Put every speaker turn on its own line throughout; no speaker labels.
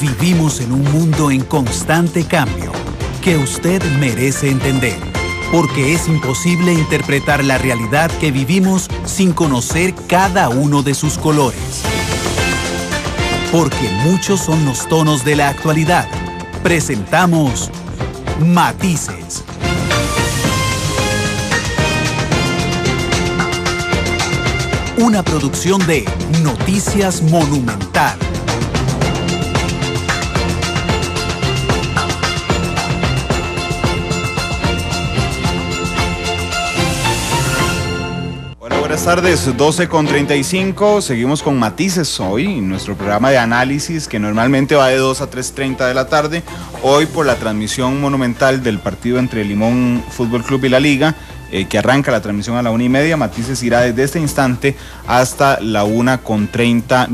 Vivimos en un mundo en constante cambio que usted merece entender, porque es imposible interpretar la realidad que vivimos sin conocer cada uno de sus colores. Porque muchos son los tonos de la actualidad. Presentamos Matices. Una producción de Noticias Monumental.
Buenas tardes, 12:35, seguimos con Matices hoy, nuestro programa de análisis que normalmente va de 2 a 3:30 de la tarde, hoy por la transmisión monumental del partido entre Limón Fútbol Club y la Liga, que arranca la transmisión a la 1:30, Matices irá desde este instante hasta la 1:30,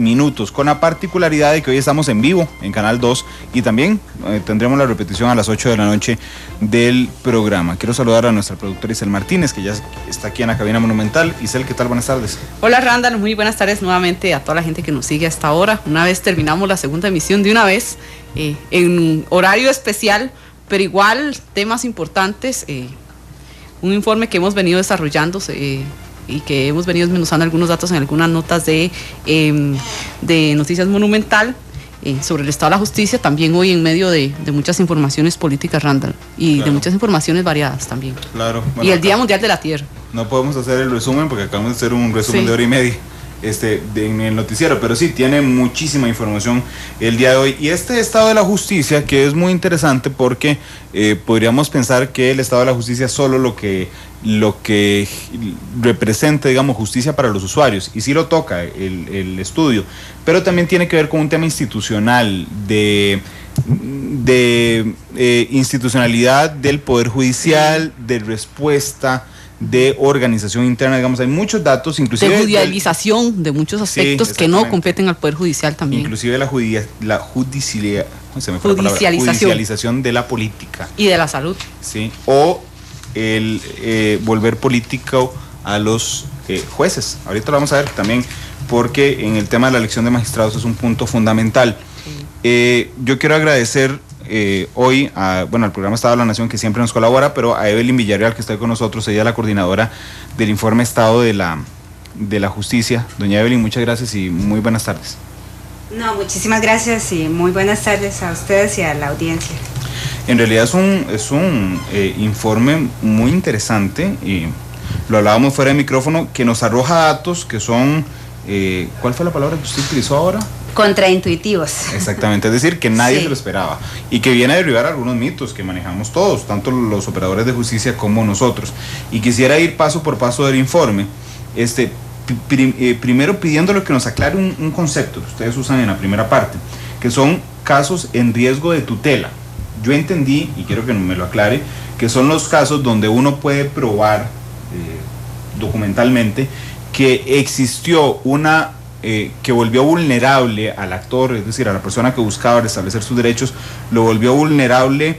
con la particularidad de que hoy estamos en vivo en Canal 2 y también tendremos la repetición a las 8 de la noche del programa. Quiero saludar a nuestra productora Isel Martínez, que ya está aquí en la cabina monumental. Isel, ¿qué tal? Buenas tardes.
Hola Randall, muy buenas tardes nuevamente a toda la gente que nos sigue hasta ahora. Una vez terminamos la segunda emisión de una vez, en horario especial, pero igual temas importantes. Un informe que hemos venido desarrollando y que hemos venido desmenuzando algunos datos en algunas notas de Noticias Monumental sobre el estado de la justicia, también hoy en medio de muchas informaciones políticas, Randall, y claro, de muchas informaciones variadas también.
Claro. Bueno,
y el Día Mundial de la Tierra.
No podemos hacer el resumen porque acabamos de hacer un resumen de hora y media en el noticiero, pero sí, tiene muchísima información el día de hoy. Y este estado de la justicia, que es muy interesante porque podríamos pensar que el estado de la justicia es solo lo que representa, digamos, justicia para los usuarios, y sí lo toca el estudio, pero también tiene que ver con un tema institucional, de institucionalidad del Poder Judicial, de respuesta, de organización interna, digamos, hay muchos datos, inclusive
de judicialización de muchos aspectos que no competen al Poder Judicial también.
Inclusive la judicialización de la política.
Y de la salud.
Sí, o el volver político a los jueces. Ahorita lo vamos a ver también, porque en el tema de la elección de magistrados es un punto fundamental. Sí. Yo quiero agradecer hoy al programa Estado de la Nación, que siempre nos colabora, pero a Evelyn Villarreal, que está con nosotros, ella es la coordinadora del informe Estado de la Justicia. Doña Evelyn, muchas gracias y muy buenas tardes.
No, muchísimas gracias y muy buenas tardes a ustedes y a la audiencia.
En realidad es un informe muy interesante, y lo hablábamos fuera de micrófono, que nos arroja datos que son, ¿cuál fue la palabra que usted utilizó ahora?
Contraintuitivos.
Exactamente, es decir, que nadie se lo esperaba y que viene a derribar algunos mitos que manejamos todos, tanto los operadores de justicia como nosotros. Y quisiera ir paso por paso del informe, primero pidiéndole que nos aclare un concepto que ustedes usan en la primera parte, que son casos en riesgo de tutela. Yo entendí, y quiero que me lo aclare, que son los casos donde uno puede probar documentalmente que existió una que volvió vulnerable al actor, es decir, a la persona que buscaba restablecer sus derechos, lo volvió vulnerable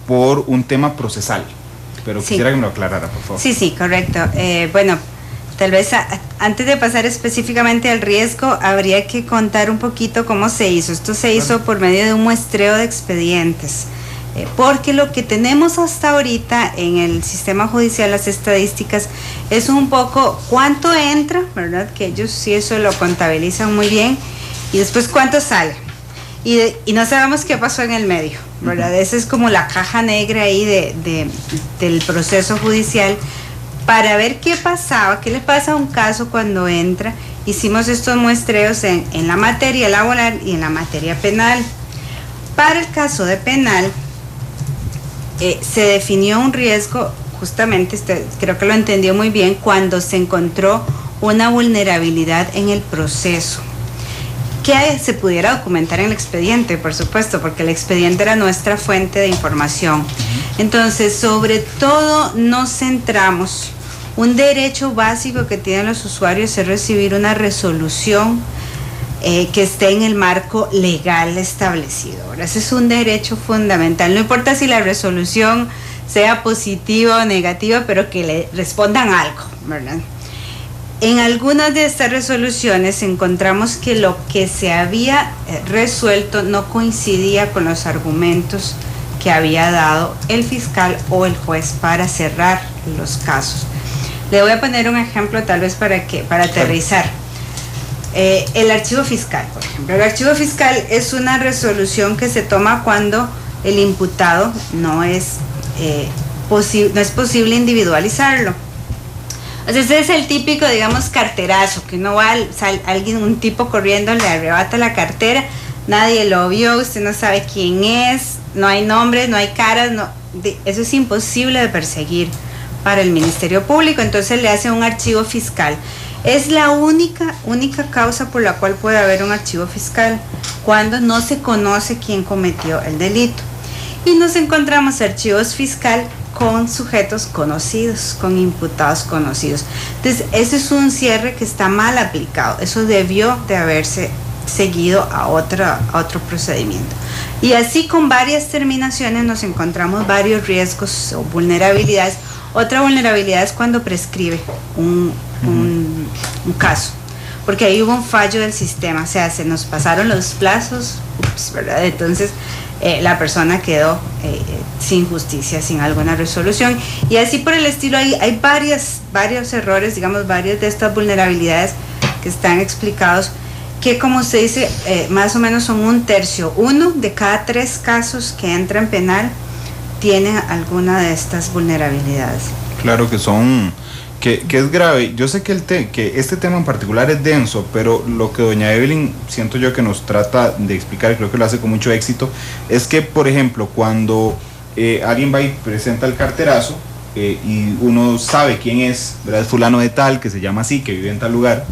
por un tema procesal. Pero quisiera que me lo aclarara, por favor.
Sí, correcto. Bueno, tal vez antes de pasar específicamente al riesgo, habría que contar un poquito cómo se hizo. Esto se hizo por medio de un muestreo de expedientes. Porque lo que tenemos hasta ahorita en el sistema judicial, las estadísticas, es un poco cuánto entra, ¿verdad? Que ellos sí eso lo contabilizan muy bien, y después cuánto sale. Y no sabemos qué pasó en el medio, ¿verdad? Esa es como la caja negra ahí del proceso judicial, para ver qué pasaba, qué le pasa a un caso cuando entra. Hicimos estos muestreos en la materia laboral y en la materia penal. Para el caso de penal, se definió un riesgo, justamente, creo que lo entendió muy bien, cuando se encontró una vulnerabilidad en el proceso, que se pudiera documentar en el expediente, por supuesto, porque el expediente era nuestra fuente de información. Entonces, sobre todo nos centramos, un derecho básico que tienen los usuarios es recibir una resolución que esté en el marco legal establecido. Ahora, ese es un derecho fundamental. No importa si la resolución sea positiva o negativa, pero que le respondan algo, ¿verdad? En algunas de estas resoluciones encontramos que lo que se había resuelto no coincidía con los argumentos que había dado el fiscal o el juez para cerrar los casos. Le voy a poner un ejemplo tal vez para aterrizar. El archivo fiscal, por ejemplo. El archivo fiscal es una resolución que se toma cuando el imputado no es posible individualizarlo. O sea, ese es el típico, digamos, carterazo, que no va un tipo corriendo, le arrebata la cartera, nadie lo vio, usted no sabe quién es, no hay nombres, no hay caras, eso es imposible de perseguir para el Ministerio Público, entonces le hace un archivo fiscal. Es la única causa por la cual puede haber un archivo fiscal, cuando no se conoce quién cometió el delito. Y nos encontramos archivos fiscal con sujetos conocidos, con imputados conocidos. Entonces, ese es un cierre que está mal aplicado. Eso debió de haberse seguido a otro procedimiento. Y así con varias terminaciones nos encontramos varios riesgos o vulnerabilidades. Otra vulnerabilidad es cuando prescribe un caso, porque ahí hubo un fallo del sistema, o sea, se nos pasaron los plazos, ¿verdad? Entonces la persona quedó sin justicia, sin alguna resolución, y así por el estilo. Hay varios errores, digamos, varias de estas vulnerabilidades que están explicados, que como se dice, más o menos son un tercio. 1 de cada 3 casos que entran en penal tienen alguna de estas vulnerabilidades.
Claro que son, que es grave. Yo sé que este tema en particular es denso, pero lo que doña Evelyn siento yo que nos trata de explicar, y creo que lo hace con mucho éxito, es que, por ejemplo, cuando alguien va y presenta el carterazo y uno sabe quién es, ¿verdad? Es fulano de tal, que se llama así, que vive en tal lugar,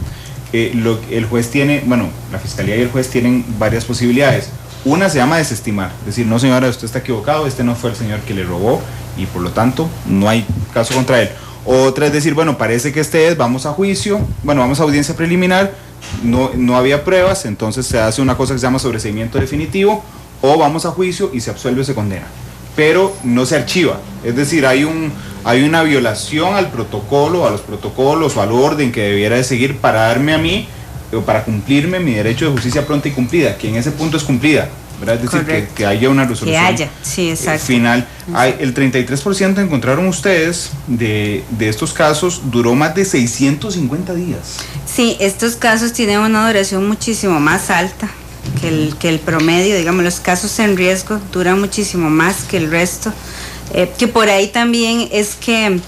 el juez tiene, bueno, la fiscalía y el juez tienen varias posibilidades. Una se llama desestimar, es decir, no señora, usted está equivocado, este no fue el señor que le robó y por lo tanto no hay caso contra él. Otra es decir, bueno, parece que vamos a juicio, bueno, vamos a audiencia preliminar, no había pruebas, entonces se hace una cosa que se llama sobreseimiento definitivo, o vamos a juicio y se absuelve o se condena, pero no se archiva, es decir, hay una violación al protocolo, a los protocolos o al orden que debiera de seguir para darme a mí, o para cumplirme mi derecho de justicia pronta y cumplida, que en ese punto es cumplida, ¿verdad? Es decir, que haya una resolución
sí,
final. El 33% encontraron ustedes de estos casos duró más de 650 días.
Sí, estos casos tienen una duración muchísimo más alta que el promedio, digamos, los casos en riesgo duran muchísimo más que el resto, que por ahí también es que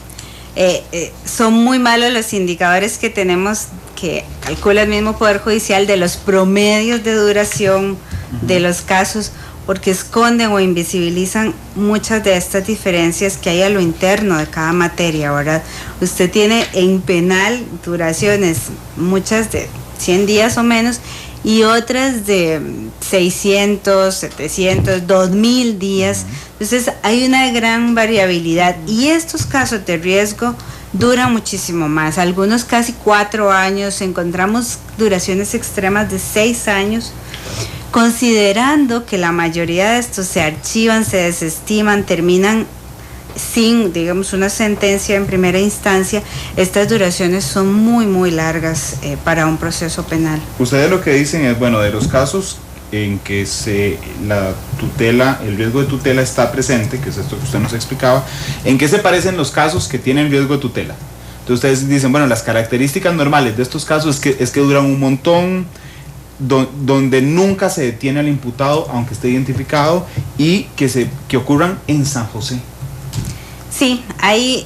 son muy malos los indicadores que tenemos, que calcula el mismo Poder Judicial, de los promedios de duración de los casos, porque esconden o invisibilizan muchas de estas diferencias que hay a lo interno de cada materia, ¿verdad? Usted tiene en penal duraciones, muchas de 100 días o menos, y otras de 600, 700, 2000 días. Entonces hay una gran variabilidad, y estos casos de riesgo duran muchísimo más, algunos casi 4 años, encontramos duraciones extremas de 6 años, considerando que la mayoría de estos se archivan, se desestiman, terminan sin, digamos, una sentencia en primera instancia. Estas duraciones son muy, muy largas para un proceso penal.
Ustedes lo que dicen es, bueno, de los casos en que la tutela, el riesgo de tutela está presente, que es esto que usted nos explicaba, ¿en qué se parecen los casos que tienen riesgo de tutela? Entonces ustedes dicen, bueno, las características normales de estos casos es que duran un montón, donde nunca se detiene al imputado aunque esté identificado, y que ocurran en San José.
Sí, hay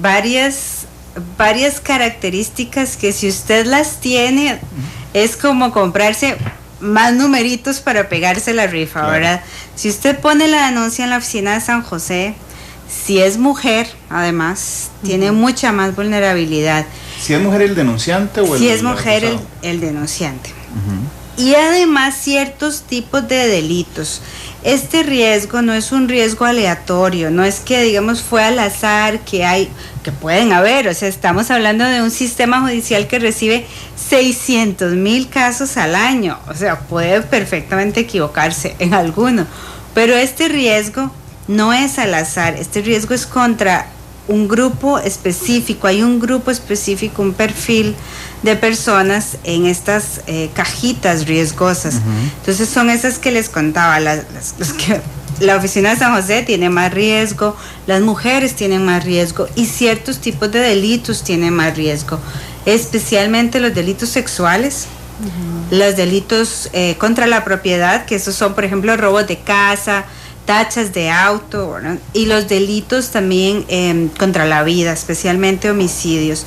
varias características que, si usted las tiene, es como comprarse más numeritos para pegarse la rifa, claro, ¿verdad? Si usted pone la denuncia en la oficina de San José, si es mujer, además, tiene mucha más vulnerabilidad.
¿Si es mujer el denunciante o el
Si es mujer el denunciante. Y además ciertos tipos de delitos. Este riesgo no es un riesgo aleatorio, no es que, digamos, fue al azar, que pueden haber, o sea, estamos hablando de un sistema judicial que recibe 600,000 casos al año, o sea, puede perfectamente equivocarse en alguno, pero este riesgo no es al azar, este riesgo es contra un grupo específico, hay un grupo específico, un perfil de personas en estas cajitas riesgosas. Entonces son esas que les contaba, las que la oficina de San José tiene más riesgo, las mujeres tienen más riesgo y ciertos tipos de delitos tienen más riesgo, especialmente los delitos sexuales, los delitos contra la propiedad, que esos son, por ejemplo, robos de casa, tachas de auto, ¿verdad? Y los delitos también contra la vida, especialmente homicidios,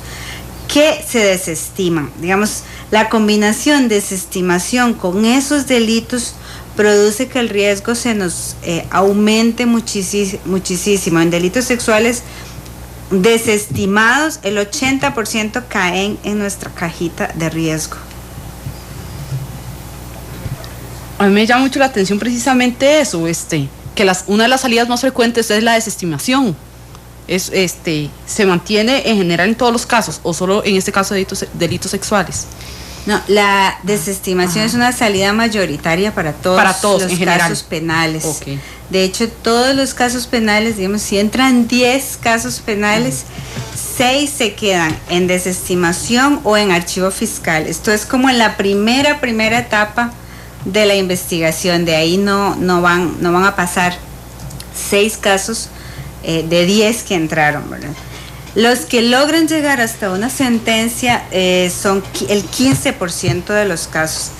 que se desestiman. Digamos, la combinación de desestimación con esos delitos produce que el riesgo se nos aumente muchísimo. En delitos sexuales desestimados, el 80% caen en nuestra cajita de riesgo.
A mí me llama mucho la atención precisamente eso, que una de las salidas más frecuentes es la desestimación. Se mantiene en general en todos los casos, o solo en este caso de delitos sexuales.
No, la desestimación es una salida mayoritaria para todos los casos penales.
Okay.
De hecho, todos los casos penales, digamos, si entran 10 casos penales, 6 se quedan en desestimación o en archivo fiscal. Esto es como en la primera etapa de la investigación. De ahí no van a pasar 6 casos de 10 que entraron, ¿verdad? Los que logran llegar hasta una sentencia son el 15% de los casos.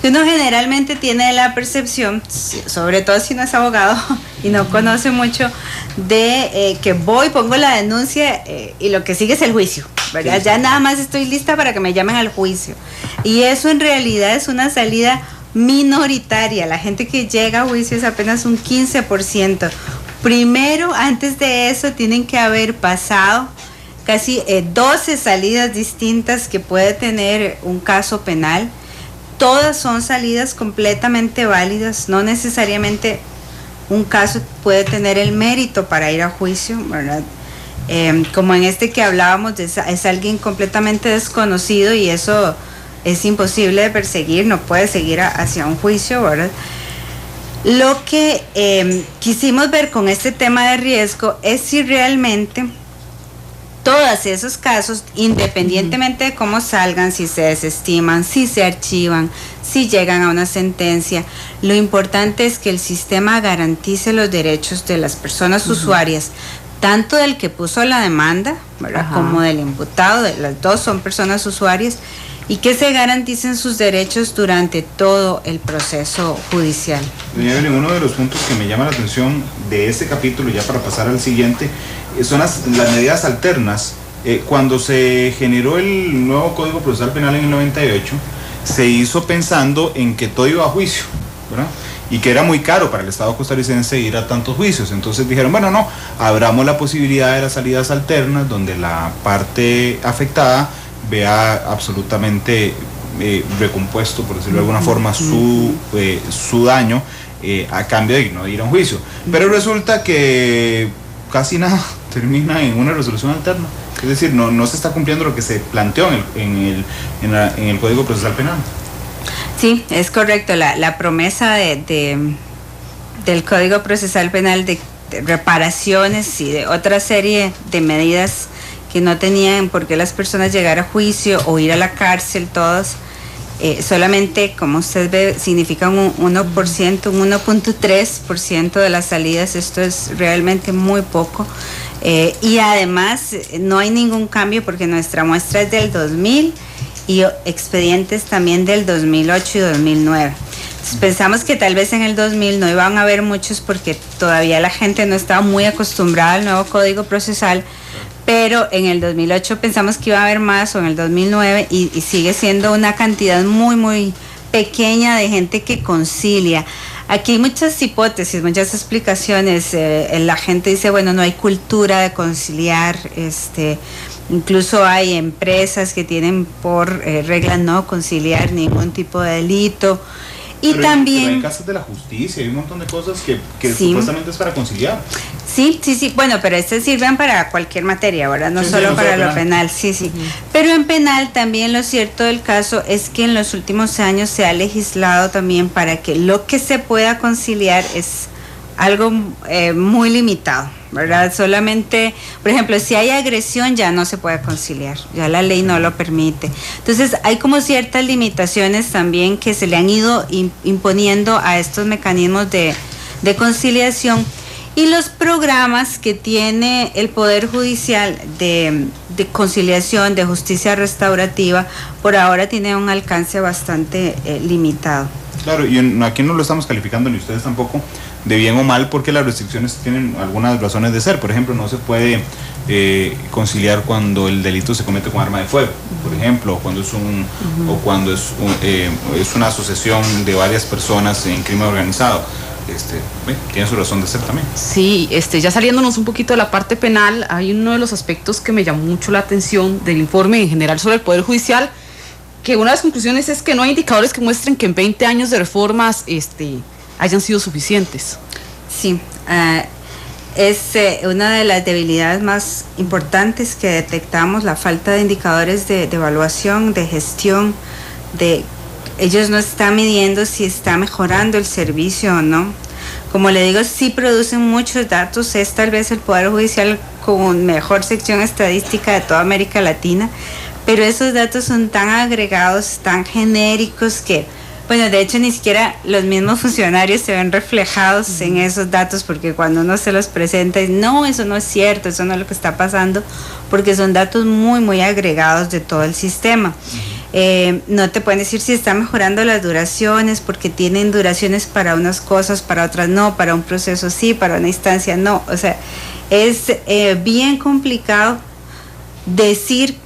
Uno generalmente tiene la percepción, sobre todo si no es abogado y no conoce mucho, de que pongo la denuncia y lo que sigue es el juicio, ¿verdad?
Sí.
Ya nada más estoy lista para que me llamen al juicio. Y eso en realidad es una salida minoritaria. La gente que llega a juicio es apenas un 15%. Primero, antes de eso, tienen que haber pasado casi 12 salidas distintas que puede tener un caso penal. Todas son salidas completamente válidas, no necesariamente un caso puede tener el mérito para ir a juicio, ¿verdad? Como en este que hablábamos, es alguien completamente desconocido y eso es imposible de perseguir, no puede seguir hacia un juicio, ¿verdad? Lo que quisimos ver con este tema de riesgo es si realmente todos esos casos, independientemente de cómo salgan, si se desestiman, si se archivan, si llegan a una sentencia, lo importante es que el sistema garantice los derechos de las personas usuarias, tanto del que puso la demanda, ¿verdad? Como del imputado, las dos son personas usuarias, y que se garanticen sus derechos durante todo el proceso judicial.
Doña Evelyn, uno de los puntos que me llama la atención de este capítulo, ya para pasar al siguiente, son las medidas alternas. Cuando se generó el nuevo Código Procesal Penal en el 98, se hizo pensando en que todo iba a juicio, ¿verdad? Y que era muy caro para el Estado costarricense ir a tantos juicios. Entonces dijeron, bueno, no, abramos la posibilidad de las salidas alternas, donde la parte afectada vea absolutamente recompuesto, por decirlo de alguna forma, su daño a cambio de no ir a un juicio. Pero resulta que casi nada termina en una resolución alterna. Es decir, no se está cumpliendo lo que se planteó en el Código Procesal Penal.
Sí, es correcto. La promesa del Código Procesal Penal de reparaciones y de otra serie de medidas que no tenían por qué las personas llegar a juicio o ir a la cárcel, todas, solamente, como usted ve, significan un 1%, un 1.3% de las salidas. Esto es realmente muy poco. Y además no hay ningún cambio porque nuestra muestra es del 2000 y expedientes también del 2008 y 2009. Entonces, pensamos que tal vez en el 2000 no iban a haber muchos porque todavía la gente no estaba muy acostumbrada al nuevo Código Procesal, pero en el 2008 pensamos que iba a haber más, o en el 2009, y sigue siendo una cantidad muy, muy pequeña de gente que concilia. Aquí hay muchas hipótesis, muchas explicaciones. La gente dice, bueno, no hay cultura de conciliar, incluso hay empresas que tienen por regla no conciliar ningún tipo de delito. Y
pero
también
hay casas de la justicia, hay un montón de cosas que
sí,
supuestamente es para conciliar.
Sí, bueno, pero estas sirven para cualquier materia, ¿verdad? No solo para lo penal, sí. Pero en penal también lo cierto del caso es que en los últimos años se ha legislado también para que lo que se pueda conciliar es algo muy limitado, ¿verdad? Solamente, por ejemplo, si hay agresión ya no se puede conciliar, ya la ley no lo permite. Entonces hay como ciertas limitaciones también que se le han ido imponiendo a estos mecanismos de conciliación, y los programas que tiene el Poder Judicial de conciliación, de justicia restaurativa, por ahora tienen un alcance bastante limitado.
Claro, y aquí no lo estamos calificando ni ustedes tampoco de bien o mal, porque las restricciones tienen algunas razones de ser. Por ejemplo, no se puede conciliar cuando el delito se comete con arma de fuego, por ejemplo, o cuando es una asociación de varias personas en crimen organizado. Tiene su razón de ser también.
Sí, ya saliéndonos un poquito de la parte penal, hay uno de los aspectos que me llamó mucho la atención del informe en general sobre el Poder Judicial, que una de las conclusiones es que no hay indicadores que muestren que en 20 años de reformas hayan sido suficientes.
Sí, es una de las debilidades más importantes que detectamos, la falta de indicadores de evaluación, de gestión, ellos no están midiendo si está mejorando el servicio o no. Como le digo, sí producen muchos datos, es tal vez el Poder Judicial con mejor sección estadística de toda América Latina, pero esos datos son tan agregados, tan genéricos que, bueno, de hecho ni siquiera los mismos funcionarios se ven reflejados en esos datos, porque cuando uno se los presenta, no, eso no es cierto, eso no es lo que está pasando, porque son datos muy, muy agregados de todo el sistema. No te pueden decir si está mejorando las duraciones, porque tienen duraciones para unas cosas, para otras no, para un proceso sí, para una instancia no. O sea, es bien complicado decir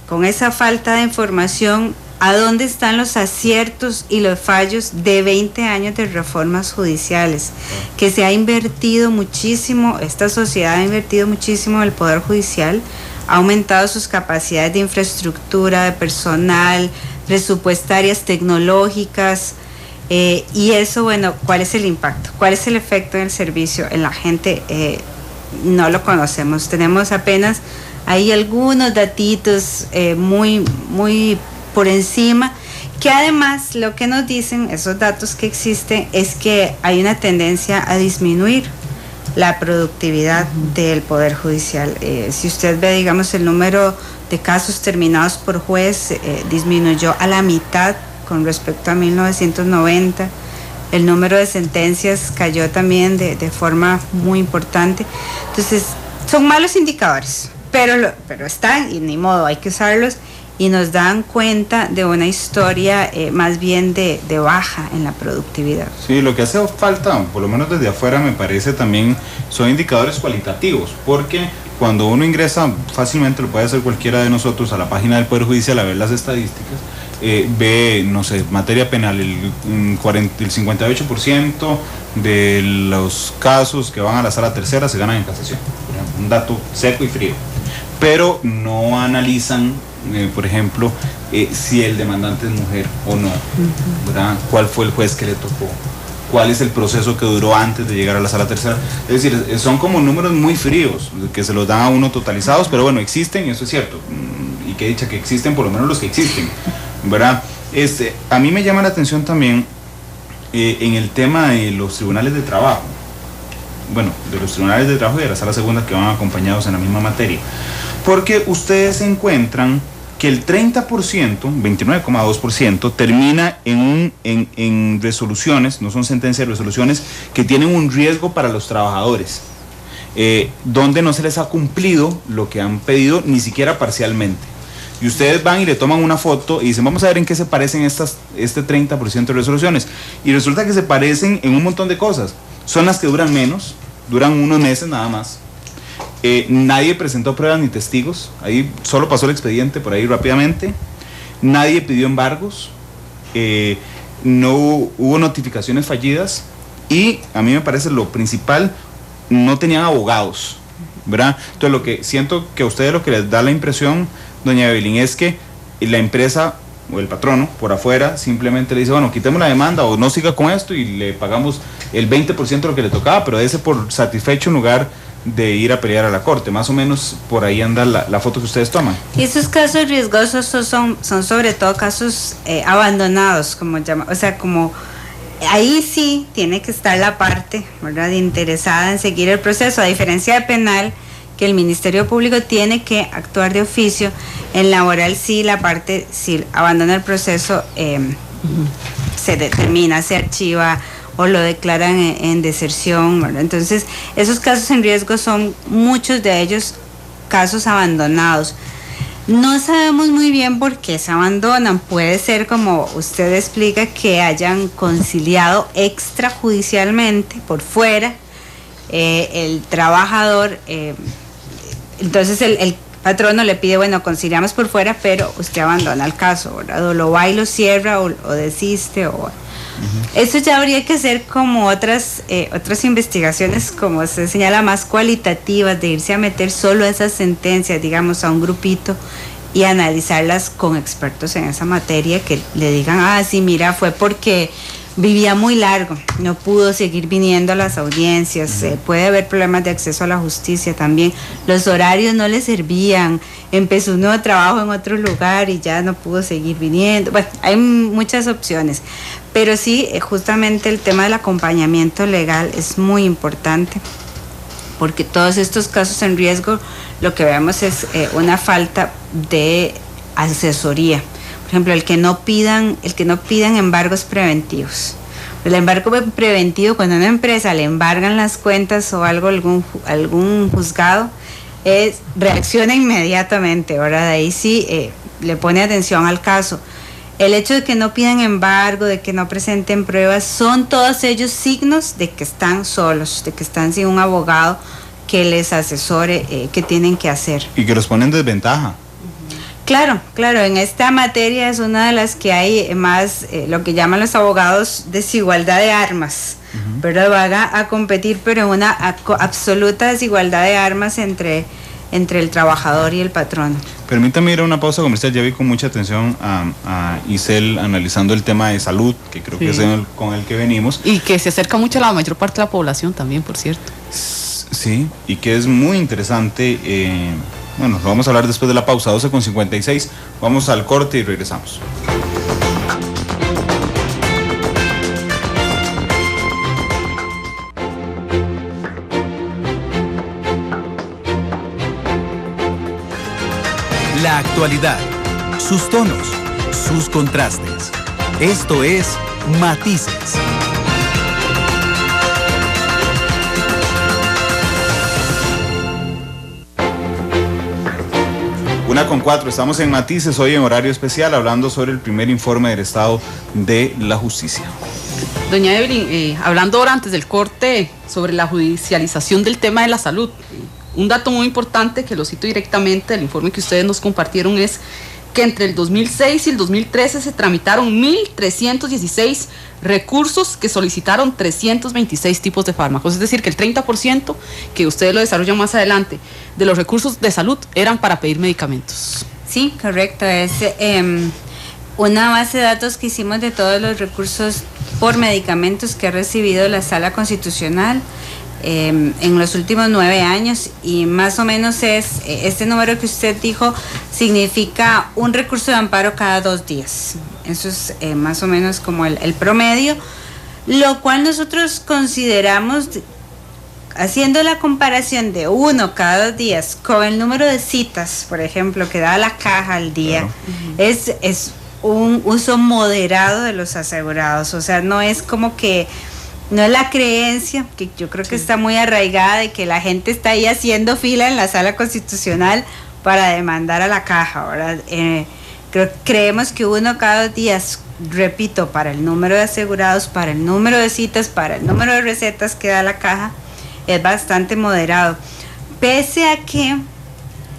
con esa falta de información a dónde están los aciertos y los fallos de 20 años de reformas judiciales, que se ha invertido muchísimo, esta sociedad ha invertido muchísimo en el Poder Judicial, ha aumentado sus capacidades de infraestructura, de personal, presupuestarias, tecnológicas, y eso, bueno, ¿cuál es el impacto? ¿Cuál es el efecto en el servicio? En la gente no lo conocemos, tenemos apenas ahí algunos datitos muy, muy por encima, que además lo que nos dicen esos datos que existen es que hay una tendencia a disminuir la productividad del Poder Judicial. Si usted ve, digamos, el número de casos terminados por juez disminuyó a la mitad con respecto a 1990. El número de sentencias cayó también de forma muy importante. Entonces, son malos indicadores, pero están y ni modo, hay que usarlos, y nos dan cuenta de una historia más bien de baja en la productividad.
Sí, lo que hace falta, por lo menos desde afuera me parece también, son indicadores cualitativos, porque cuando uno ingresa, fácilmente lo puede hacer cualquiera de nosotros a la página del Poder Judicial a ver las estadísticas, ve, no sé, materia penal, el 58% de los casos que van a la sala tercera se ganan en casación, un dato seco y frío, pero no analizan por ejemplo, si el demandante es mujer o no, ¿verdad? ¿Cuál fue el juez que le tocó? ¿Cuál es el proceso que duró antes de llegar a la sala tercera? Es decir, son como números muy fríos que se los dan a uno totalizados, pero bueno, existen, y eso es cierto, y qué dicha que existen, por lo menos los que existen, ¿verdad? A mí me llama la atención también en el tema de los tribunales de trabajo, bueno, de los tribunales de trabajo y de la sala segunda, que van acompañados en la misma materia, porque ustedes encuentran que el 30%, 29,2%, termina en resoluciones, no son sentencias, resoluciones que tienen un riesgo para los trabajadores, donde no se les ha cumplido lo que han pedido, ni siquiera parcialmente. Y ustedes van y le toman una foto y dicen, vamos a ver en qué se parecen este 30% de resoluciones. Y resulta que se parecen en un montón de cosas. Son las que duran menos, duran unos meses nada más. Nadie presentó pruebas ni testigos, ahí solo pasó el expediente por ahí rápidamente, nadie pidió embargos, no hubo notificaciones fallidas, y a mí me parece lo principal, no tenían abogados, ¿verdad? Entonces lo que siento que a ustedes lo que les da la impresión, doña Evelyn, es que la empresa o el patrono por afuera simplemente le dice, bueno, quitemos la demanda o no siga con esto y le pagamos el 20% de lo que le tocaba, pero dése por satisfecho en lugar de ir a pelear a la corte. Más o menos por ahí anda la foto que ustedes toman.
Y esos casos riesgosos son sobre todo casos abandonados, como llama, o sea, como ahí sí tiene que estar la parte, ¿verdad?, interesada en seguir el proceso, a diferencia de penal, que el Ministerio Público tiene que actuar de oficio. En laboral sí, la parte, si abandona el proceso, se determina, se archiva o lo declaran en deserción, ¿verdad? Entonces, esos casos en riesgo son muchos de ellos casos abandonados. No sabemos muy bien por qué se abandonan. Puede ser, como usted explica, que hayan conciliado extrajudicialmente por fuera. El trabajador, entonces el patrono le pide, bueno, conciliamos por fuera, pero usted abandona el caso, ¿verdad? O lo va y lo cierra o desiste. Eso ya habría que hacer como otras investigaciones, como se señala, más cualitativas, de irse a meter solo esas sentencias, digamos, a un grupito y analizarlas con expertos en esa materia, que le digan, sí, mira, fue porque vivía muy largo, no pudo seguir viniendo a las audiencias, puede haber problemas de acceso a la justicia también, los horarios no le servían, empezó un nuevo trabajo en otro lugar y ya no pudo seguir viniendo. Bueno, hay muchas opciones, pero sí, justamente el tema del acompañamiento legal es muy importante, porque todos estos casos en riesgo lo que vemos es una falta de asesoría. Por ejemplo, el que no pidan embargos preventivos. El embargo preventivo, cuando a una empresa le embargan las cuentas o algo, algún juzgado, reacciona inmediatamente, ¿verdad? Ahí sí le pone atención al caso. El hecho de que no pidan embargo, de que no presenten pruebas, son todos ellos signos de que están solos, de que están sin un abogado que les asesore qué tienen que hacer.
Y que los ponen en desventaja.
Claro, en esta materia es una de las que hay más, lo que llaman los abogados desigualdad de armas, ¿verdad? Van a competir, pero una absoluta desigualdad de armas entre el trabajador y el patrón.
Permítame ir a una pausa comercial. Ya vi con mucha atención a Isel analizando el tema de salud, que creo que es con el que venimos.
Y que se acerca mucho a la mayor parte de la población también, por cierto.
Sí, y que es muy interesante. Bueno, lo vamos a hablar después de la pausa, 12:56. Vamos al corte y regresamos.
La actualidad, sus tonos, sus contrastes. Esto es Matices.
1:04, estamos en Matices, hoy en horario especial, hablando sobre el primer informe del Estado de la Justicia.
Doña Evelyn, hablando ahora antes del corte sobre la judicialización del tema de la salud, un dato muy importante que lo cito directamente del informe que ustedes nos compartieron es que entre el 2006 y el 2013 se tramitaron 1.316 recursos que solicitaron 326 tipos de fármacos, es decir, que el 30%, que ustedes lo desarrollan más adelante, de los recursos de salud eran para pedir medicamentos.
Sí, correcto, es una base de datos que hicimos de todos los recursos por medicamentos que ha recibido la Sala Constitucional en los últimos 9 años, y más o menos es este número que usted dijo significa un recurso de amparo cada 2 días. Eso es más o menos como el promedio, lo cual nosotros consideramos, haciendo la comparación de 1 cada 2 días con el número de citas, por ejemplo, que da la caja al día, claro, es un uso moderado de los asegurados. O sea, no es como que, no es la creencia, que yo creo que está muy arraigada, de que la gente está ahí haciendo fila en la Sala Constitucional para demandar a la caja, ¿verdad? Creemos que 1 cada 2 días, repito, para el número de asegurados, para el número de citas, para el número de recetas que da la caja, es bastante moderado, pese a que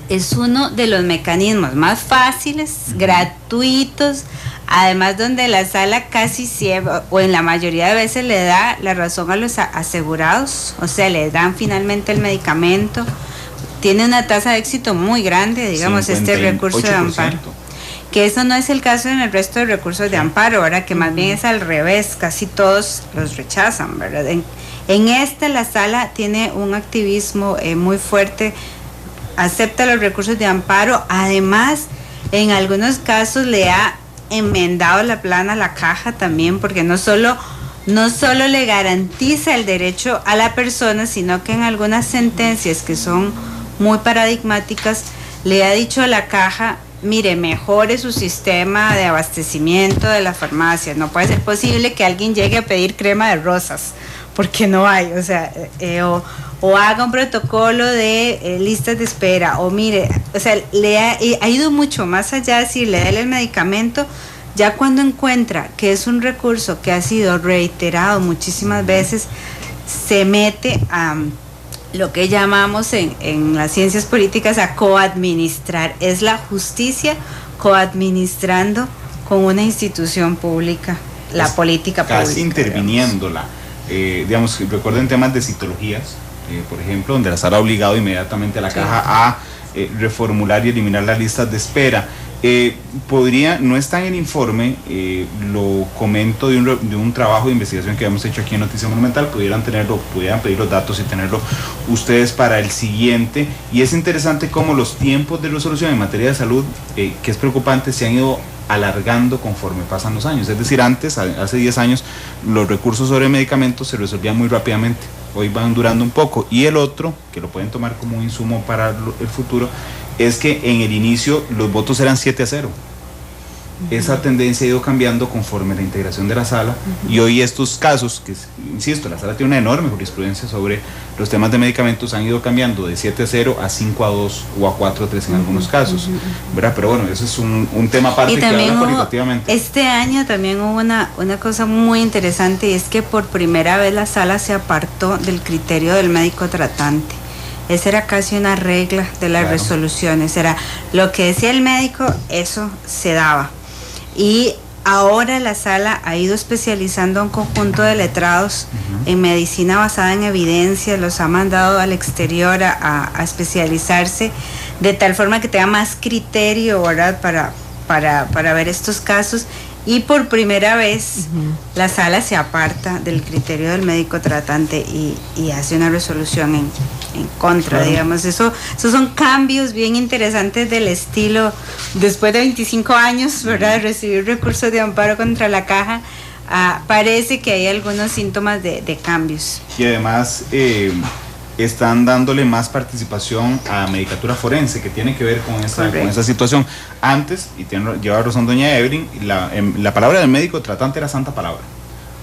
es uno de los mecanismos más fáciles, gratuitos, además donde la sala casi siempre, o en la mayoría de veces, le da la razón a los asegurados, o sea, le dan finalmente el medicamento. Tiene una tasa de éxito muy grande, digamos, 58%. Este recurso de amparo. Que eso no es el caso en el resto de recursos de amparo, ¿verdad? Que más bien es al revés, casi todos los rechazan, ¿verdad? En esta la sala tiene un activismo muy fuerte, acepta los recursos de amparo, además en algunos casos le ha enmendado la plana a la caja también, porque no solo no solo le garantiza el derecho a la persona, sino que en algunas sentencias que son muy paradigmáticas, le ha dicho a la caja, mire, mejore su sistema de abastecimiento de las farmacias. No puede ser posible que alguien llegue a pedir crema de rosas, porque no hay, o sea, o haga un protocolo de listas de espera, o mire, o sea, ha ido mucho más allá de decirle, dale el medicamento. Ya cuando encuentra que es un recurso que ha sido reiterado muchísimas veces, se mete a lo que llamamos en las ciencias políticas a coadministrar. Es la justicia coadministrando con una institución pública, la política pública.
Casi interviniéndola. Digamos, recuerden temas de citologías, por ejemplo, donde la sala ha obligado inmediatamente a la caja a reformular y eliminar las listas de espera. No está en el informe, lo comento de un trabajo de investigación que hemos hecho aquí en Noticia Monumental, pudieran pedir los datos y tenerlo ustedes para el siguiente, y es interesante cómo los tiempos de resolución en materia de salud, que es preocupante, se han ido alargando conforme pasan los años. Es decir, antes, hace 10 años, los recursos sobre medicamentos se resolvían muy rápidamente, hoy van durando un poco. Y el otro, que lo pueden tomar como un insumo para el futuro, es que en el inicio los votos eran 7-0. Esa tendencia ha ido cambiando conforme la integración de la sala, y hoy estos casos, que insisto, la sala tiene una enorme jurisprudencia sobre los temas de medicamentos, han ido cambiando de 7-0 a 5-2 o a 4-3 en algunos casos, ¿verdad? Pero bueno, eso es un tema aparte que habla cualitativamente.
Este año también hubo una cosa muy interesante, y es que por primera vez la sala se apartó del criterio del médico tratante. Esa era casi una regla de las resoluciones, era lo que decía el médico, eso se daba. Y ahora la sala ha ido especializando un conjunto de letrados en medicina basada en evidencia, los ha mandado al exterior a especializarse, de tal forma que tenga más criterio, ¿verdad?, para ver estos casos. Y por primera vez la sala se aparta del criterio del médico tratante y hace una resolución en contra, digamos. Esos son cambios bien interesantes del estilo, después de 25 años, ¿verdad?, de recibir recursos de amparo contra la caja, parece que hay algunos síntomas de cambios.
Y además están dándole más participación a medicatura forense, que tiene que ver con esa situación. Antes, y lleva razón doña Evelyn, la palabra del médico tratante era santa palabra.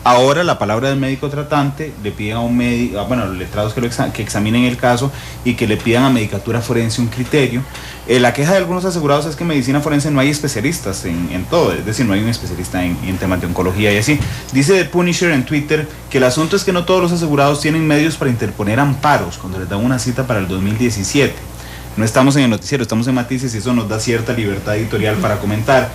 Ahora la palabra del médico tratante le piden a un médico, bueno, los letrados que examinen el caso y que le pidan a medicatura forense un criterio. La queja de algunos asegurados es que en medicina forense no hay especialistas en todo, es decir, no hay un especialista en temas de oncología y así. Dice The Punisher en Twitter que el asunto es que no todos los asegurados tienen medios para interponer amparos cuando les dan una cita para el 2017. No estamos en el noticiero, estamos en Matices, y eso nos da cierta libertad editorial para comentar.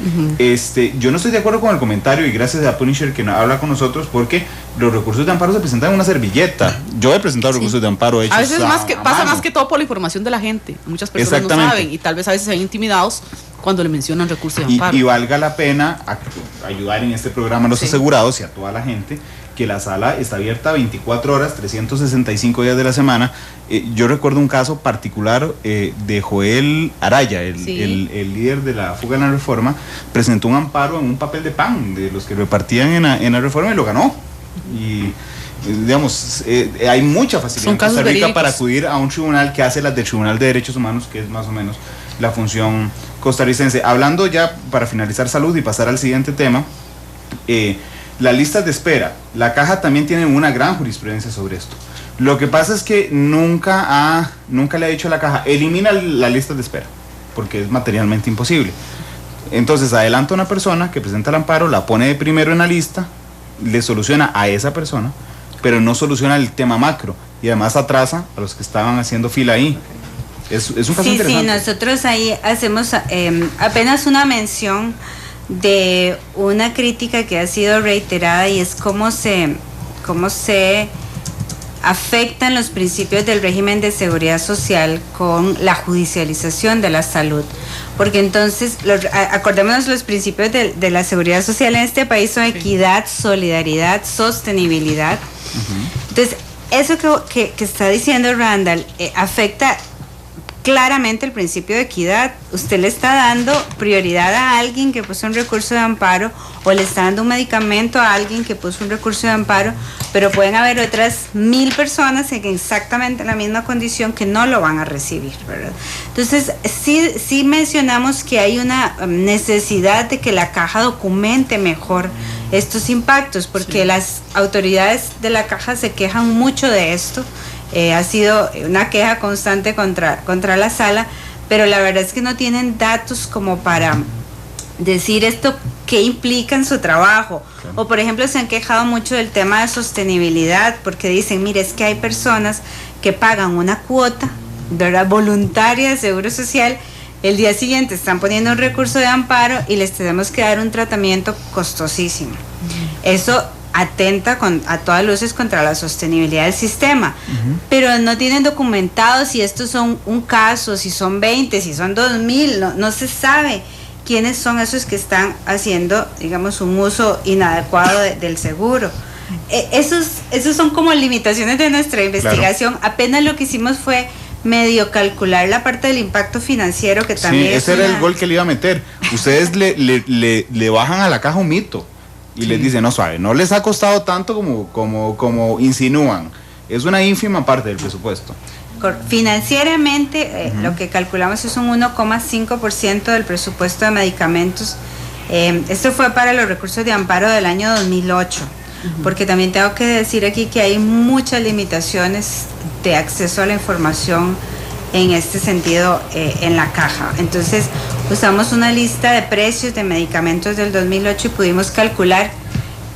Yo no estoy de acuerdo con el comentario, y gracias a Punisher que habla con nosotros, porque los recursos de amparo se presentan en una servilleta. Yo he presentado recursos de amparo hechos
a veces pasa más que todo por la información de la gente. Muchas personas no saben, y tal vez a veces se ven intimidados cuando le mencionan recursos de amparo.
Y valga la pena ayudar en este programa a los asegurados y a toda la gente, que la sala está abierta 24 horas, 365 días de la semana. Yo recuerdo un caso particular de Joel Araya, el líder de la fuga en la Reforma, presentó un amparo en un papel de pan de los que repartían en la Reforma y lo ganó. Y digamos, hay mucha facilidad en Costa Rica para acudir a un tribunal que hace las del Tribunal de Derechos Humanos, que es más o menos la función costarricense. Hablando ya para finalizar salud y pasar al siguiente tema, las listas de espera, la caja también tiene una gran jurisprudencia sobre esto. Lo que pasa es que nunca le ha dicho a la caja, elimina las listas de espera, porque es materialmente imposible. Entonces adelanta a una persona que presenta el amparo, la pone de primero en la lista, le soluciona a esa persona, pero no soluciona el tema macro, y además atrasa a los que estaban haciendo fila ahí. Es un caso interesante. Sí,
nosotros ahí hacemos apenas una mención de una crítica que ha sido reiterada, y es cómo se afectan los principios del régimen de seguridad social con la judicialización de la salud. Porque entonces, acordémonos, los principios de la seguridad social en este país son equidad, solidaridad, sostenibilidad. Entonces, eso que está diciendo Randall afecta claramente el principio de equidad. Usted le está dando prioridad a alguien que puso un recurso de amparo, o le está dando un medicamento a alguien que puso un recurso de amparo, pero pueden haber otras 1000 personas en exactamente la misma condición que no lo van a recibir, ¿verdad? Entonces, sí mencionamos que hay una necesidad de que la Caja documente mejor estos impactos, porque las autoridades de la Caja se quejan mucho de esto. Ha sido una queja constante contra la sala, pero la verdad es que no tienen datos como para decir esto qué implica en su trabajo. Claro. O por ejemplo, se han quejado mucho del tema de sostenibilidad, porque dicen, mire, es que hay personas que pagan una cuota, ¿verdad?, voluntaria de seguro social, el día siguiente están poniendo un recurso de amparo y les tenemos que dar un tratamiento costosísimo. Eso atenta a todas luces contra la sostenibilidad del sistema, pero no tienen documentado si estos son un caso, si son 20, si son 2000, no se sabe quiénes son esos que están haciendo, digamos, un uso inadecuado del seguro. Esos son como limitaciones de nuestra investigación. Claro. Apenas lo que hicimos fue medio calcular la parte del impacto financiero, que también
sí, ese era el gol que le iba a meter. Ustedes le bajan a la Caja un mito y les dicen, no, suave, no les ha costado tanto como insinúan. Es una ínfima parte del presupuesto.
Financieramente, lo que calculamos es un 1,5% del presupuesto de medicamentos. Esto fue para los recursos de amparo del año 2008, porque también tengo que decir aquí que hay muchas limitaciones de acceso a la información en este sentido en la Caja. Entonces usamos una lista de precios de medicamentos del 2008 y pudimos calcular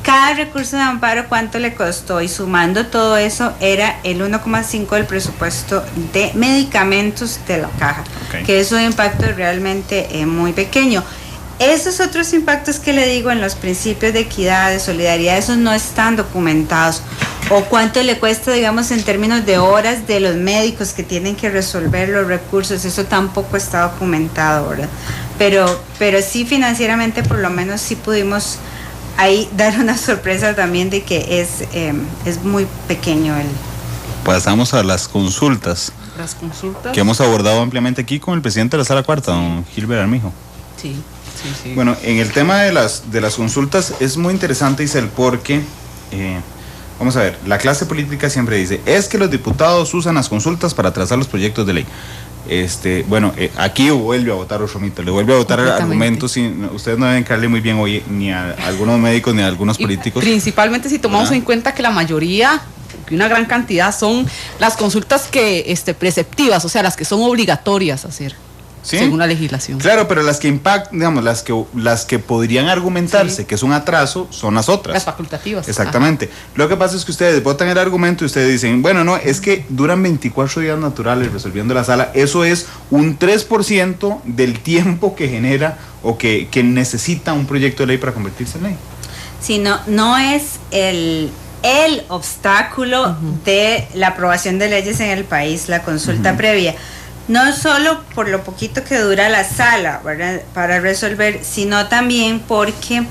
cada recurso de amparo cuánto le costó, y sumando todo eso era el 1,5 del presupuesto de medicamentos de la Caja, que es un impacto realmente muy pequeño. Esos otros impactos que le digo en los principios de equidad, de solidaridad, esos no están documentados. O cuánto le cuesta, digamos, en términos de horas de los médicos que tienen que resolver los recursos, eso tampoco está documentado, ¿verdad? Pero sí, financieramente por lo menos sí pudimos ahí dar una sorpresa también de que es muy pequeño el...
Pasamos a las consultas.
Las consultas.
Que hemos abordado ampliamente aquí con el presidente de la Sala Cuarta, don Gilbert Armijo.
Sí.
Bueno, en el tema de las consultas es muy interesante, Isel, porque vamos a ver, la clase política siempre dice, es que los diputados usan las consultas para trazar los proyectos de ley. Aquí vuelve a votar Oshomito, le vuelve a votar argumentos, y ustedes no deben caerle muy bien hoy ni a algunos médicos ni a algunos políticos.
Principalmente si tomamos en cuenta que la mayoría, que una gran cantidad, son las consultas que preceptivas, o sea, las que son obligatorias hacer. ¿Sí? Según la legislación.
Claro, pero las que impactan, digamos, las que podrían argumentarse que es un atraso, son las otras.
Las facultativas.
Exactamente. Ajá. Lo que pasa es que ustedes votan el argumento y ustedes dicen, bueno, no, es que duran 24 días naturales resolviendo la sala. Eso es un 3% del tiempo que genera o que necesita un proyecto de ley para convertirse en ley.
Sí, no es el obstáculo de la aprobación de leyes en el país, la consulta previa. No solo por lo poquito que dura la sala, ¿verdad?, para resolver, sino también porque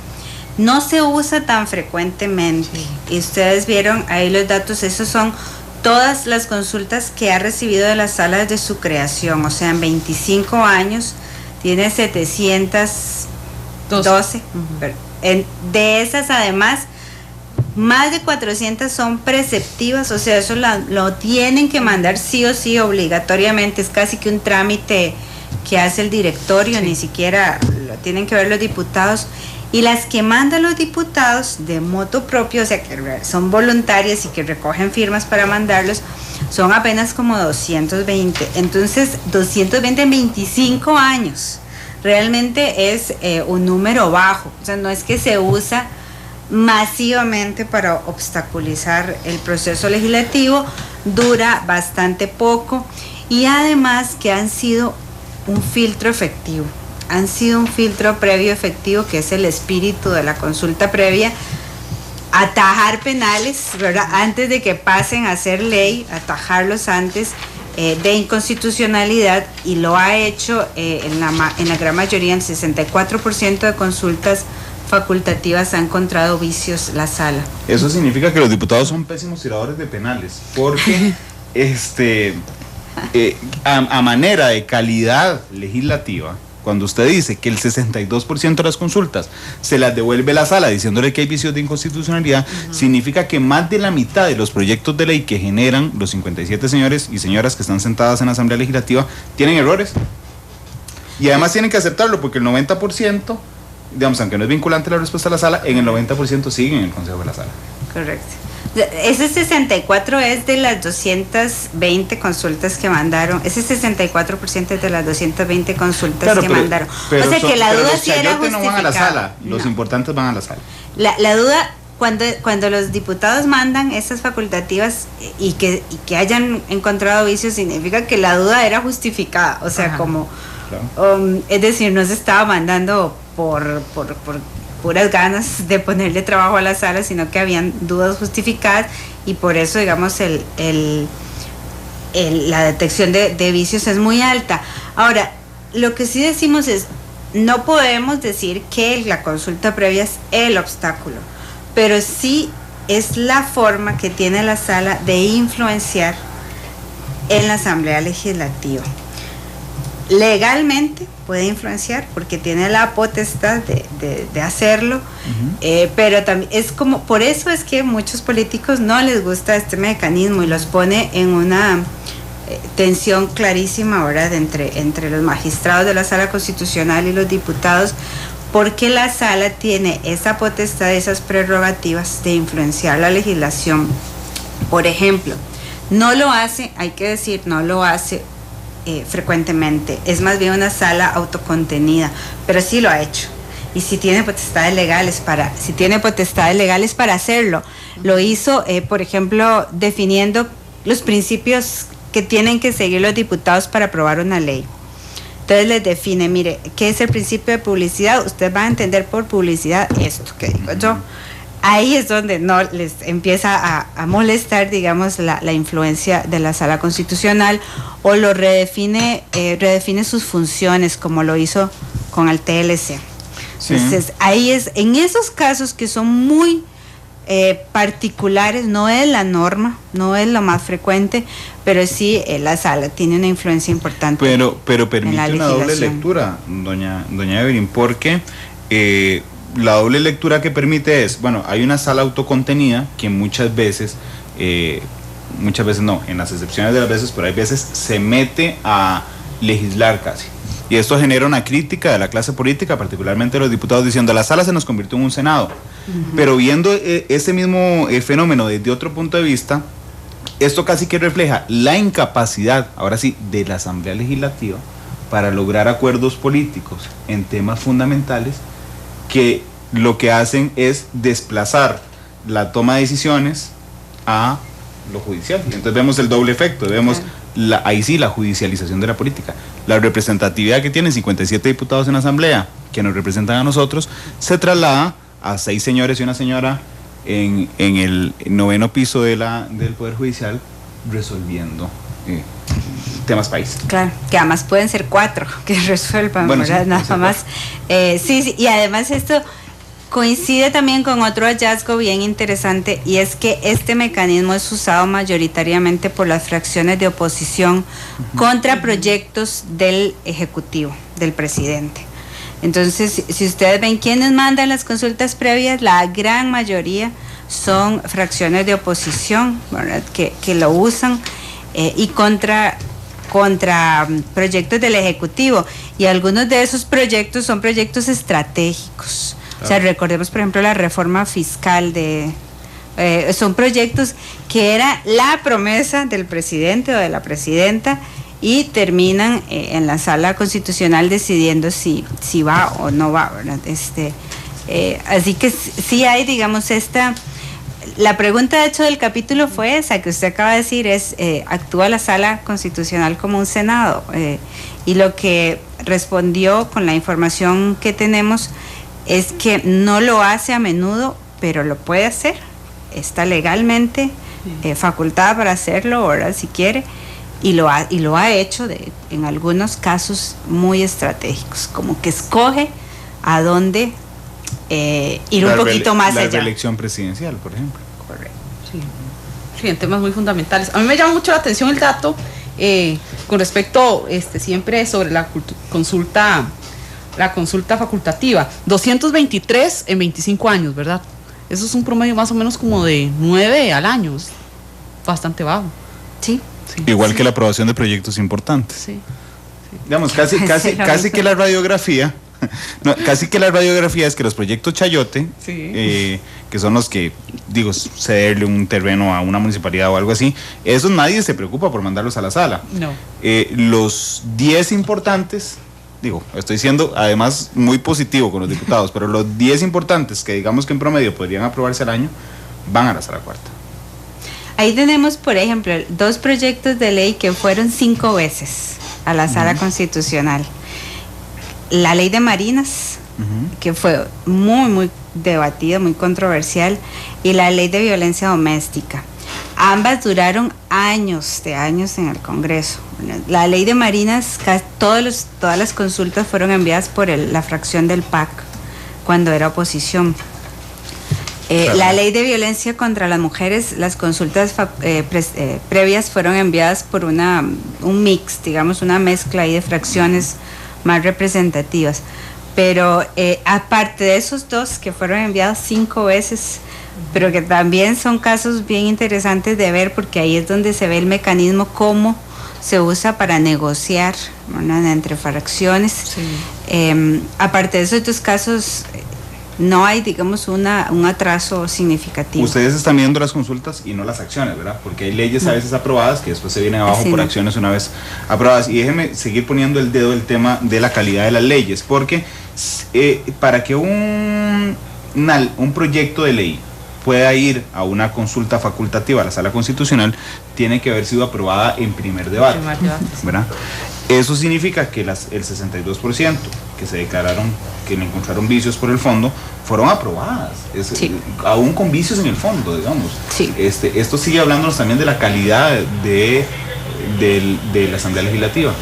no se usa tan frecuentemente. Y ustedes vieron ahí los datos, esos son todas las consultas que ha recibido de la sala desde su creación, o sea, en 25 años tiene 712. De esas, además, más de 400 son preceptivas, o sea, eso lo tienen que mandar sí o sí obligatoriamente, es casi que un trámite que hace el directorio, ni siquiera lo tienen que ver los diputados. Y las que mandan los diputados de motu propio, o sea, que son voluntarias y que recogen firmas para mandarlos, son apenas como 220. Entonces, 220 en 25 años. Realmente es un número bajo, o sea, no es que se usa masivamente para obstaculizar el proceso legislativo, dura bastante poco, y además que han sido un filtro efectivo, han sido un filtro previo efectivo, que es el espíritu de la consulta previa, atajar penales, ¿verdad?, antes de que pasen a ser ley, atajarlos antes de inconstitucionalidad, y lo ha hecho en la gran mayoría, en 64% de consultas facultativas ha encontrado vicios la sala.
Eso significa que los diputados son pésimos tiradores de penales, porque a manera de calidad legislativa, cuando usted dice que el 62% de las consultas se las devuelve la sala diciéndole que hay vicios de inconstitucionalidad, significa que más de la mitad de los proyectos de ley que generan los 57 señores y señoras que están sentadas en la Asamblea Legislativa tienen errores. Y además tienen que aceptarlo porque el 90%, digamos, aunque no es vinculante la respuesta a la sala, en el 90% siguen en el Consejo de la Sala.
Correcto. Ese 64 es de las 220 consultas que mandaron. Ese 64% es de las 220 consultas que mandaron.
Pero
o sea que la duda sí era justificada.
No van a la sala, los importantes van a la sala.
La duda, cuando los diputados mandan esas facultativas y que hayan encontrado vicios, significa que la duda era justificada. O sea, como, es decir, no se estaba mandando por puras ganas de ponerle trabajo a la sala, sino que habían dudas justificadas y por eso, digamos, la detección de vicios es muy alta. Ahora, lo que sí decimos es, no podemos decir que la consulta previa es el obstáculo, pero sí es la forma que tiene la sala de influenciar en la Asamblea Legislativa. Legalmente puede influenciar porque tiene la potestad de hacerlo, pero también es como, por eso es que muchos políticos no les gusta este mecanismo y los pone en una tensión clarísima, ¿verdad?, entre los magistrados de la Sala Constitucional y los diputados, porque la sala tiene esa potestad, esas prerrogativas de influenciar la legislación. Por ejemplo, no lo hace, hay que decir, no lo hace frecuentemente, es más bien una sala autocontenida, pero sí lo ha hecho y sí tiene potestades legales para hacerlo. Lo hizo, por ejemplo, definiendo los principios que tienen que seguir los diputados para aprobar una ley. Entonces les define, mire, ¿qué es el principio de publicidad? Usted va a entender por publicidad esto que digo yo. Ahí es donde no les empieza a molestar, digamos, la influencia de la Sala Constitucional, o lo redefine sus funciones, como lo hizo con el TLC. Sí. Entonces, ahí es, en esos casos que son muy particulares, no es la norma, no es lo más frecuente, pero sí la sala tiene una influencia importante.
Pero permite una doble lectura, doña Evelyn, porque la doble lectura que permite es, bueno, hay una sala autocontenida que muchas veces no, en las excepciones de las veces, pero hay veces se mete a legislar casi. Y esto genera una crítica de la clase política, particularmente de los diputados, diciendo la sala se nos convirtió en un Senado. Pero viendo ese mismo fenómeno desde otro punto de vista, esto casi que refleja la incapacidad, ahora sí, de la Asamblea Legislativa para lograr acuerdos políticos en temas fundamentales, que lo que hacen es desplazar la toma de decisiones a lo judicial. Y entonces vemos el doble efecto, vemos ahí sí la judicialización de la política. La representatividad que tienen 57 diputados en la Asamblea, que nos representan a nosotros, se traslada a 6 señores y una señora en el 9º piso del Poder Judicial, resolviendo temas país.
Claro, que además pueden ser 4 que resuelvan, bueno, ¿verdad? Sí, nada más. Sí, y además esto coincide también con otro hallazgo bien interesante, y es que este mecanismo es usado mayoritariamente por las fracciones de oposición contra proyectos del Ejecutivo, del presidente. Entonces, si ustedes ven quiénes mandan las consultas previas, la gran mayoría son fracciones de oposición, ¿verdad?, que lo usan y contra proyectos del Ejecutivo, y algunos de esos proyectos son proyectos estratégicos. O sea, recordemos, por ejemplo, la reforma fiscal son proyectos que era la promesa del presidente o de la presidenta, y terminan en la Sala Constitucional decidiendo si va o no va, ¿verdad? Así que sí hay, digamos, la pregunta de hecho del capítulo fue esa que usted acaba de decir, ¿actúa la Sala Constitucional como un Senado? Y lo que respondió con la información que tenemos es que no lo hace a menudo, pero lo puede hacer, está legalmente facultada para hacerlo, ¿verdad?, si quiere, y lo ha hecho en algunos casos muy estratégicos, como que escoge a dónde ir un poquito más allá.
La reelección presidencial, por ejemplo.
Correcto. Sí, en temas muy fundamentales. A mí me llama mucho la atención el dato con respecto siempre sobre la consulta facultativa, 223 en 25 años, ¿verdad? Eso es un promedio más o menos como de 9 al año, es bastante bajo.
Sí.
Igual que la aprobación de proyectos importantes.
Sí.
Digamos, casi que la radiografía, no, casi que la radiografía es que los proyectos chayote,
Sí.
Que son los que, digo, cederle un terreno a una municipalidad o algo así, esos nadie se preocupa por mandarlos a la sala.
No.
Los 10 importantes, digo, estoy siendo además muy positivo con los diputados, pero los 10 importantes que digamos que en promedio podrían aprobarse al año, van a la sala cuarta.
Ahí tenemos, por ejemplo, 2 proyectos de ley que fueron 5 veces a la sala constitucional. La ley de Marinas, que fue muy debatida, muy controversial, y la ley de violencia doméstica. Ambas duraron años en el Congreso. La ley de Marinas, todas las consultas fueron enviadas por la fracción del PAC cuando era oposición. La ley de violencia contra las mujeres, las consultas previas fueron enviadas por un mix, digamos, una mezcla ahí de fracciones más representativas. Pero aparte de esos 2 que fueron enviados 5 veces, pero que también son casos bien interesantes de ver, porque ahí es donde se ve el mecanismo, cómo se usa para negociar, ¿verdad?, entre fracciones. Sí. Aparte de esos 2 casos, no hay, digamos, un atraso significativo.
Ustedes están viendo las consultas y no las acciones, ¿verdad? Porque hay leyes a veces aprobadas que después se vienen abajo por acciones una vez aprobadas. Y déjeme seguir poniendo el dedo del tema de la calidad de las leyes, porque para que un proyecto de ley pueda ir a una consulta facultativa a la sala constitucional, tiene que haber sido aprobada en primer debate, ¿verdad? Eso significa que el 62% que se declararon que le encontraron vicios por el fondo fueron aprobadas, aún con vicios en el fondo, digamos.
Sí.
Esto sigue hablándonos también de la calidad de la Asamblea Legislativa.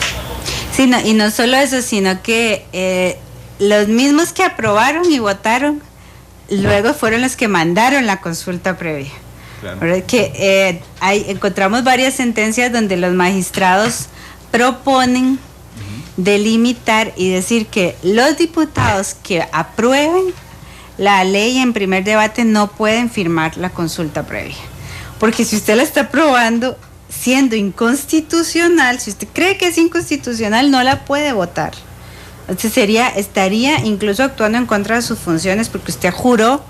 Sí, no, y no solo eso, sino que los mismos que aprobaron y votaron, luego fueron los que mandaron la consulta previa. Claro. Que encontramos varias sentencias donde los magistrados proponen delimitar y decir que los diputados que aprueben la ley en primer debate no pueden firmar la consulta previa, porque si usted la está aprobando siendo inconstitucional, si usted cree que es inconstitucional, no la puede votar. Entonces estaría incluso actuando en contra de sus funciones, porque usted juró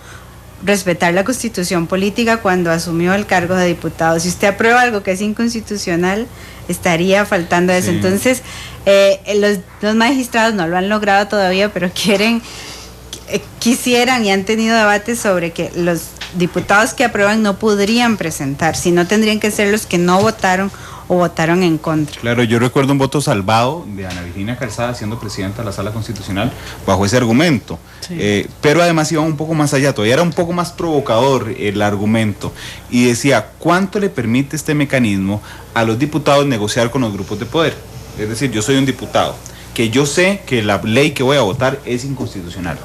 respetar la Constitución política cuando asumió el cargo de diputado. Si usted aprueba algo que es inconstitucional, estaría faltando eso. Sí. Entonces, los magistrados no lo han logrado todavía, pero quisieran y han tenido debates sobre que los diputados que aprueban no podrían presentar, sino tendrían que ser los que no votaron o votaron en contra.
Claro, yo recuerdo un voto salvado de Ana Virginia Calzada siendo presidenta de la Sala Constitucional bajo ese argumento, sí. Pero además iba un poco más allá, todavía era un poco más provocador el argumento, y decía, ¿cuánto le permite este mecanismo a los diputados negociar con los grupos de poder? Es decir, yo soy un diputado, que yo sé que la ley que voy a votar es inconstitucional,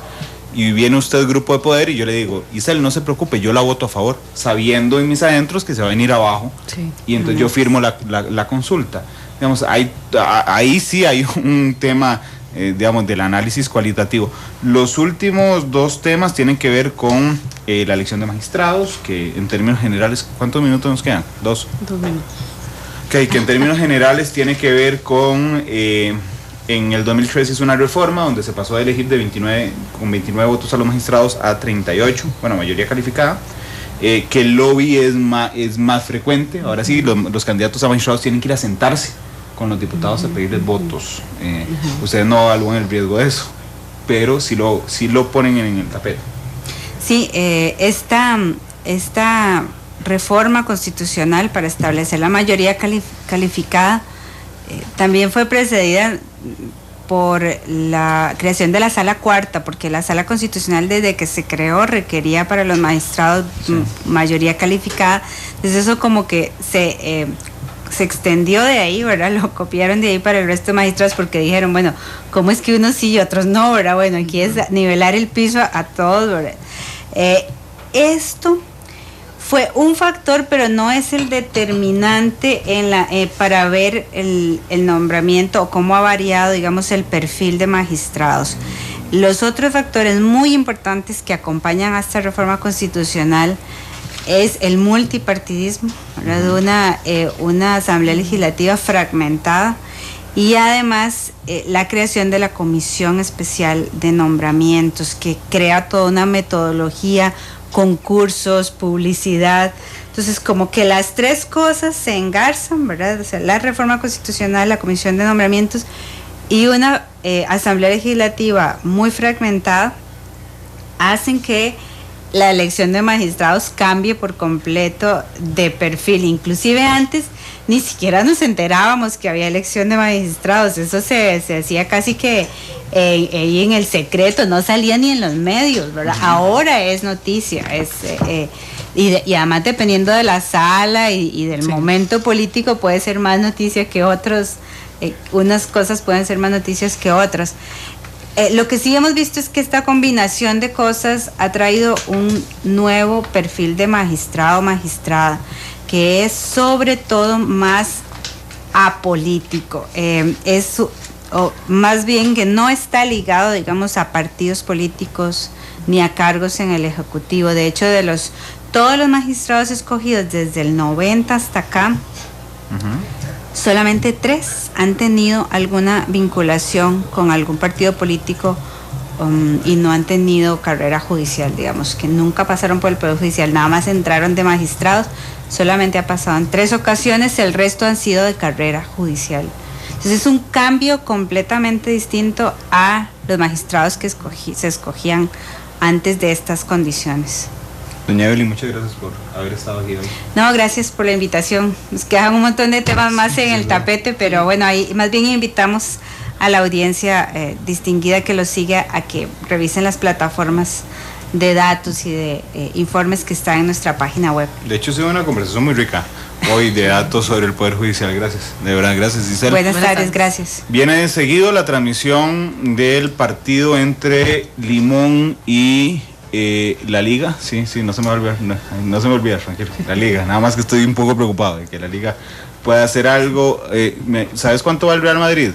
y viene usted grupo de poder y yo le digo, Isel, no se preocupe, yo la voto a favor, sabiendo en mis adentros que se va a venir abajo, sí. Y entonces yo firmo la consulta. Digamos, ahí sí hay un tema, digamos, del análisis cualitativo. Los últimos 2 temas tienen que ver con la elección de magistrados, que en términos generales, ¿cuántos minutos nos quedan? 2 minutos. Okay, que en términos generales tiene que ver con... en el 2013 hizo una reforma donde se pasó a elegir con 29 votos a los magistrados a 38, bueno, mayoría calificada, que el lobby es más frecuente. Ahora sí, los candidatos a magistrados tienen que ir a sentarse con los diputados a pedirles votos. Ustedes no evalúan el riesgo de eso, pero sí lo ponen en el tapete. Sí,
esta reforma constitucional para establecer la mayoría calificada también fue precedida por la creación de la Sala Cuarta, porque la Sala Constitucional desde que se creó requería para los magistrados mayoría calificada. Entonces eso como que se extendió de ahí, ¿verdad? Lo copiaron de ahí para el resto de magistrados, porque dijeron, bueno, ¿cómo es que unos sí y otros no, ¿verdad? Bueno, aquí es nivelar el piso a todos, ¿verdad? Esto fue un factor, pero no es el determinante para ver el nombramiento o cómo ha variado, digamos, el perfil de magistrados. Los otros factores muy importantes que acompañan a esta reforma constitucional es el multipartidismo, ¿verdad? Una asamblea legislativa fragmentada y además la creación de la Comisión Especial de Nombramientos, que crea toda una metodología, concursos, publicidad. Entonces, como que las tres cosas se engarzan, ¿verdad? O sea, la reforma constitucional, la Comisión de Nombramientos y una asamblea legislativa muy fragmentada hacen que la elección de magistrados cambie por completo de perfil. Inclusive antes ni siquiera nos enterábamos que había elección de magistrados, eso se hacía casi que en el secreto, no salía ni en los medios, ¿verdad? Ahora es noticia, y además dependiendo de la sala y del momento político puede ser más noticia que otros, unas cosas pueden ser más noticias que otras. Lo que sí hemos visto es que esta combinación de cosas ha traído un nuevo perfil de magistrado o magistrada, que es sobre todo más apolítico, más bien que no está ligado, digamos, a partidos políticos ni a cargos en el Ejecutivo. De hecho, todos los magistrados escogidos desde el 90 hasta acá, solamente 3 han tenido alguna vinculación con algún partido político y no han tenido carrera judicial, digamos, que nunca pasaron por el Poder Judicial, nada más entraron de magistrados, solamente ha pasado en 3 ocasiones, el resto han sido de carrera judicial. Entonces es un cambio completamente distinto a los magistrados que se escogían antes de estas condiciones.
Doña Evelyn, muchas gracias por haber estado aquí hoy.
No, gracias por la invitación. Nos quedan un montón de temas más en el tapete, pero bueno, ahí más bien invitamos a la audiencia distinguida que los siga a que revisen las plataformas de datos y de informes que están en nuestra página web.
De hecho, ha sido una conversación muy rica hoy de datos sobre el Poder Judicial. Gracias, de verdad, gracias, Giselle.
Buenas tardes, gracias.
Viene de seguido la transmisión del partido entre Limón y la Liga. Sí, no se me va a olvidar, no se me olvida, tranquilo. La Liga, nada más que estoy un poco preocupado de que la Liga pueda hacer algo. ¿Sabes cuánto va el Real Madrid?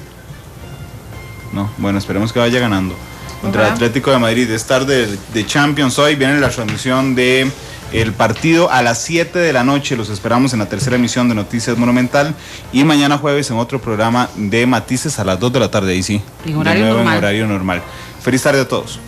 No, bueno, esperemos que vaya ganando contra el Atlético de Madrid. Es tarde de Champions hoy, viene la transmisión de el partido a las 7 de la noche. Los esperamos en la tercera emisión de Noticias Monumental y mañana jueves en otro programa de Matices a las 2 de la tarde. Ahí sí,
en horario normal.
Feliz tarde a todos.